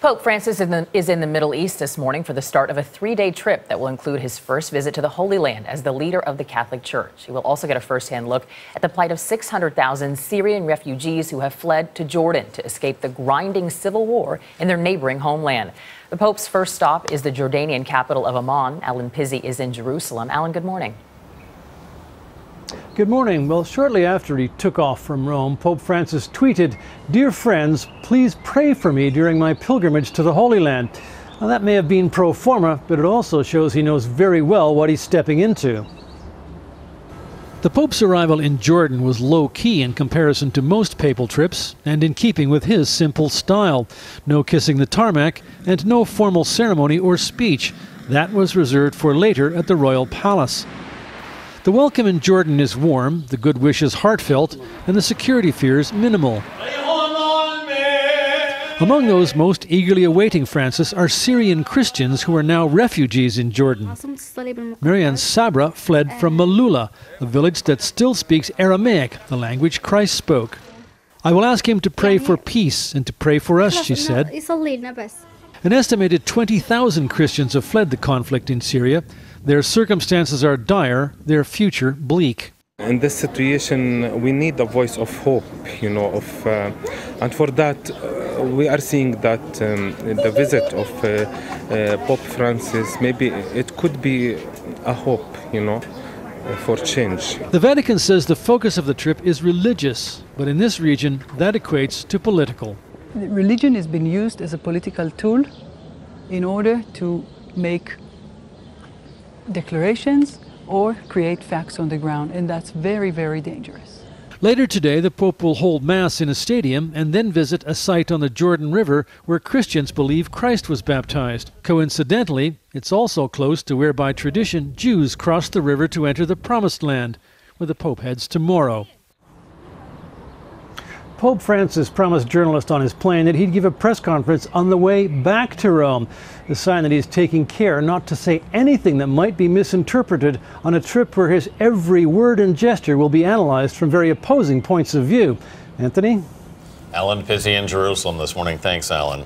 Pope Francis is in the Middle East this morning for the start of a 3-day trip that will include his first visit to the Holy Land as the leader of the Catholic Church. He will also get a first-hand look at the plight of 600,000 Syrian refugees who have fled to Jordan to escape the grinding civil war in their neighboring homeland. The Pope's first stop is the Jordanian capital of Amman. Alan Pizzey is in Jerusalem. Alan, good morning. Good morning. Well, shortly after he took off from Rome, Pope Francis tweeted, "Dear friends, please pray for me during my pilgrimage to the Holy Land." Now, that may have been pro forma, but it also shows he knows very well what he's stepping into. The Pope's arrival in Jordan was low-key in comparison to most papal trips, and in keeping with his simple style. No kissing the tarmac, and no formal ceremony or speech. That was reserved for later at the royal palace. The welcome in Jordan is warm, the good wishes heartfelt, and the security fears minimal. Among those most eagerly awaiting Francis are Syrian Christians who are now refugees in Jordan. Marianne Sabra fled from Malula, a village that still speaks Aramaic, the language Christ spoke. "I will ask him to pray for peace and to pray for us," she said. An estimated 20,000 Christians have fled the conflict in Syria. Their circumstances are dire, their future bleak. In this situation, we need a voice of hope, and for that, we are seeing that the visit of Pope Francis, maybe it could be a hope, for change. The Vatican says the focus of the trip is religious, but in this region, that equates to political. Religion has been used as a political tool in order to make declarations or create facts on the ground, and that's very, very dangerous. Later today, the Pope will hold Mass in a stadium and then visit a site on the Jordan River where Christians believe Christ was baptized. Coincidentally, it's also close to where by tradition Jews crossed the river to enter the Promised Land, where the Pope heads tomorrow. Pope Francis promised journalists on his plane that he'd give a press conference on the way back to Rome, a sign that he's taking care not to say anything that might be misinterpreted on a trip where his every word and gesture will be analyzed from very opposing points of view. Anthony? Alan Pizzey in Jerusalem this morning. Thanks, Alan.